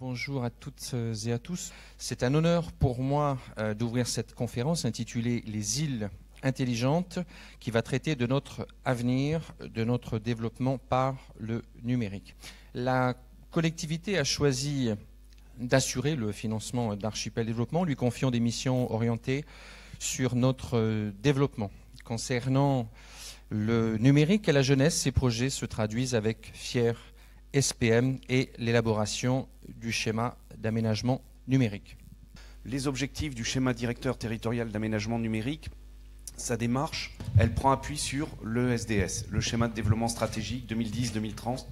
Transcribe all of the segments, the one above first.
Bonjour à toutes et à tous. C'est un honneur pour moi d'ouvrir cette conférence intitulée « Les îles intelligentes » qui va traiter de notre avenir, de notre développement par le numérique. La collectivité a choisi d'assurer le financement d'Archipel Développement, lui confiant des missions orientées sur notre développement. Concernant le numérique et la jeunesse, ces projets se traduisent avec fier SPM et l'élaboration du schéma d'aménagement numérique. Les objectifs du schéma directeur territorial d'aménagement numérique, sa démarche, elle prend appui sur le SDS, le schéma de développement stratégique 2010-2030,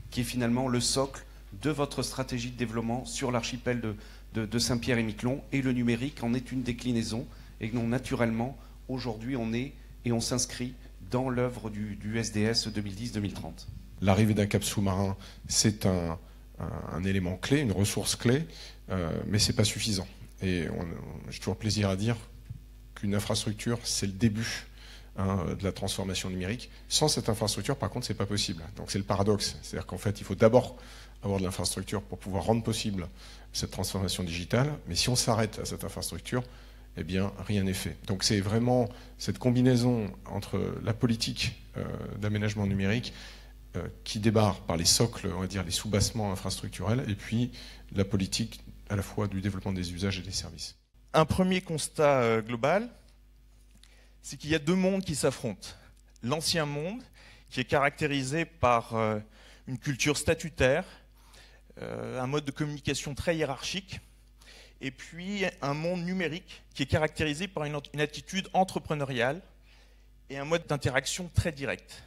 qui est finalement le socle de votre stratégie de développement sur l'archipel de Saint-Pierre et Miquelon, et le numérique en est une déclinaison, et non naturellement, aujourd'hui on s'inscrit dans l'œuvre du SDS 2010-2030. L'arrivée d'un cap sous-marin, c'est un élément clé, une ressource clé, mais ce n'est pas suffisant. Et j'ai toujours plaisir à dire qu'une infrastructure, c'est le début de la transformation numérique. Sans cette infrastructure, par contre, ce n'est pas possible. Donc c'est le paradoxe. C'est-à-dire qu'en fait, il faut d'abord avoir de l'infrastructure pour pouvoir rendre possible cette transformation digitale. Mais si on s'arrête à cette infrastructure, eh bien, rien n'est fait. Donc c'est vraiment cette combinaison entre la politique d'aménagement numérique qui débarre par les socles, on va dire, les sous-bassements infrastructurels, et puis la politique à la fois du développement des usages et des services. Un premier constat global, c'est qu'il y a deux mondes qui s'affrontent. L'ancien monde, qui est caractérisé par une culture statutaire, un mode de communication très hiérarchique, et puis un monde numérique qui est caractérisé par une attitude entrepreneuriale et un mode d'interaction très direct.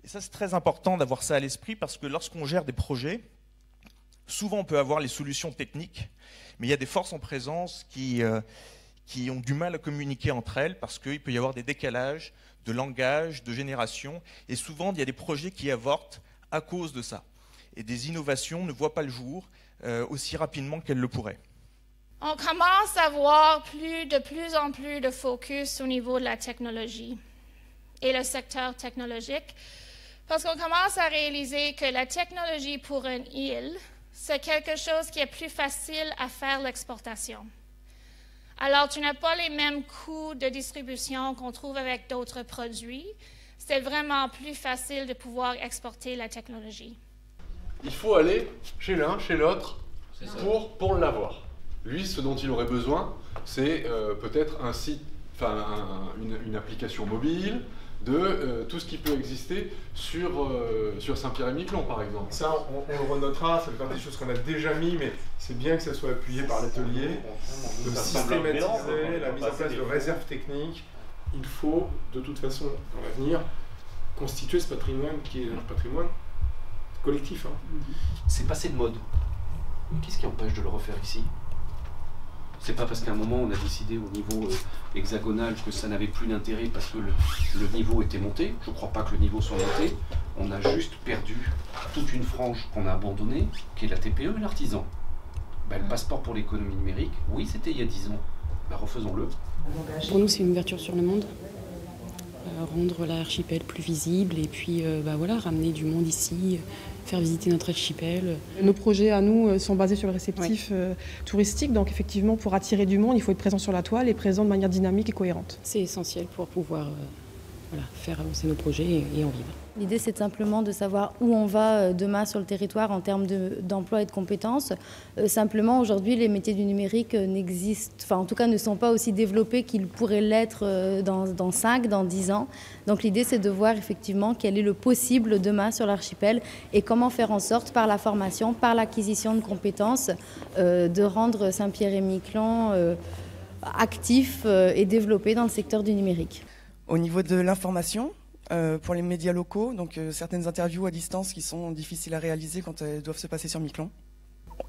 Et ça, c'est très important d'avoir ça à l'esprit parce que lorsqu'on gère des projets, souvent on peut avoir les solutions techniques, mais il y a des forces en présence qui ont du mal à communiquer entre elles parce qu'il peut y avoir des décalages de langage, de génération, et souvent il y a des projets qui avortent à cause de ça. Et des innovations ne voient pas le jour aussi rapidement qu'elles le pourraient. On commence à voir de plus en plus de focus au niveau de la technologie et le secteur technologique, parce qu'on commence à réaliser que la technologie pour une île, c'est quelque chose qui est plus facile à faire l'exportation. Alors, tu n'as pas les mêmes coûts de distribution qu'on trouve avec d'autres produits. C'est vraiment plus facile de pouvoir exporter la technologie. Il faut aller chez l'un, chez l'autre, pour l'avoir. Lui, ce dont il aurait besoin, c'est peut-être un site, une application mobile, de tout ce qui peut exister sur Saint-Pierre et Miquelon, par exemple. Ça, on le renotera, ça fait partie des choses qu'on a déjà mis, mais c'est bien que ça soit appuyé par l'atelier, de systématiser la mise en place de réserves techniques. Il faut, de toute façon, dans l'avenir, constituer ce patrimoine qui est un patrimoine collectif. C'est passé de mode. Qu'est-ce qui empêche de le refaire ici ? C'est pas parce qu'à un moment on a décidé au niveau hexagonal que ça n'avait plus d'intérêt parce que le niveau était monté. Je ne crois pas que le niveau soit monté. On a juste perdu toute une frange qu'on a abandonnée, qui est la TPE et l'artisan. Le passeport pour l'économie numérique, oui, c'était il y a 10 ans. Refaisons-le. Pour nous, c'est une ouverture sur le monde. Rendre l'archipel plus visible et puis ramener du monde ici, faire visiter notre archipel. Nos projets à nous sont basés sur le réceptif touristique, donc effectivement pour attirer du monde, il faut être présent sur la toile et présent de manière dynamique et cohérente. C'est essentiel pour pouvoir faire avancer nos projets et en vivre. L'idée, c'est simplement de savoir où on va demain sur le territoire en termes d'emploi et de compétences. Simplement, aujourd'hui, les métiers du numérique n'existent, en tout cas ne sont pas aussi développés qu'ils pourraient l'être dans 5, dans 10 ans. Donc l'idée, c'est de voir effectivement quel est le possible demain sur l'archipel et comment faire en sorte, par la formation, par l'acquisition de compétences, de rendre Saint-Pierre et Miquelon actif et développé dans le secteur du numérique. Au niveau de l'information, pour les médias locaux, donc certaines interviews à distance qui sont difficiles à réaliser quand elles doivent se passer sur Miquelon.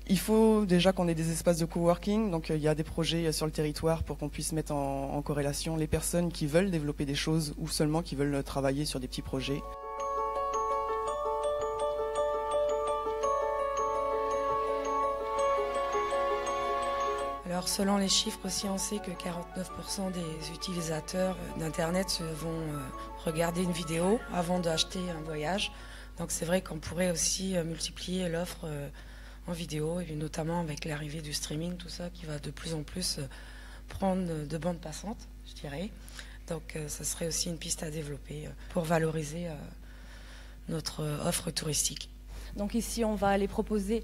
Il faut déjà qu'on ait des espaces de coworking, donc il y a des projets sur le territoire pour qu'on puisse mettre en corrélation les personnes qui veulent développer des choses ou seulement qui veulent travailler sur des petits projets. Alors selon les chiffres aussi, on sait que 49% des utilisateurs d'Internet vont regarder une vidéo avant d'acheter un voyage. Donc c'est vrai qu'on pourrait aussi multiplier l'offre en vidéo, et notamment avec l'arrivée du streaming, tout ça qui va de plus en plus prendre de bandes passantes, je dirais. Donc ça serait aussi une piste à développer pour valoriser notre offre touristique. Donc ici, on va aller proposer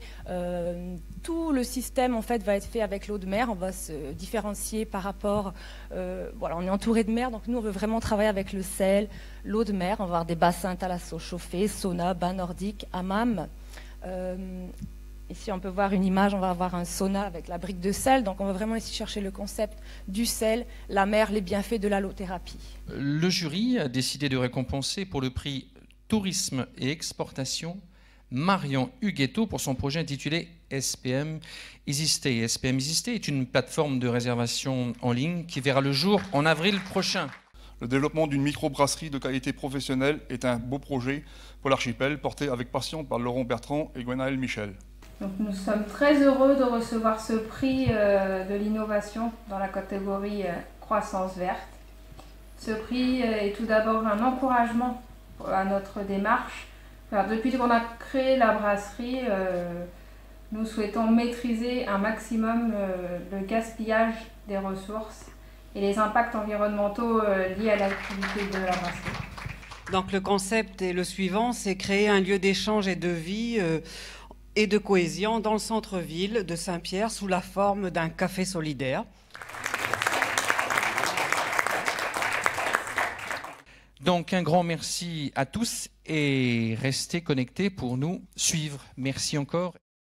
tout le système en fait va être fait avec l'eau de mer. On va se différencier par rapport. Voilà, on est entouré de mer, donc nous on veut vraiment travailler avec le sel, l'eau de mer. On va avoir des bassins thalasso chauffés, sauna, bain nordique, hammam. Ici, on peut voir une image. On va avoir un sauna avec la brique de sel. Donc on va vraiment ici chercher le concept du sel, la mer, les bienfaits de l'halothérapie. Le jury a décidé de récompenser pour le prix Tourisme et Exportation Marion Huguetto pour son projet intitulé SPM Easy Stay. SPM Easy Stay est une plateforme de réservation en ligne qui verra le jour en avril prochain. Le développement d'une microbrasserie de qualité professionnelle est un beau projet pour l'archipel, porté avec passion par Laurent Bertrand et Gwenaëlle Michel. Donc nous sommes très heureux de recevoir ce prix de l'innovation dans la catégorie croissance verte. Ce prix est tout d'abord un encouragement à notre démarche. Alors, depuis qu'on a créé la brasserie, nous souhaitons maîtriser un maximum le gaspillage des ressources et les impacts environnementaux liés à l'activité de la brasserie. Donc le concept est le suivant, c'est créer un lieu d'échange et de vie et de cohésion dans le centre-ville de Saint-Pierre sous la forme d'un café solidaire. Donc un grand merci à tous et restez connectés pour nous suivre. Merci encore.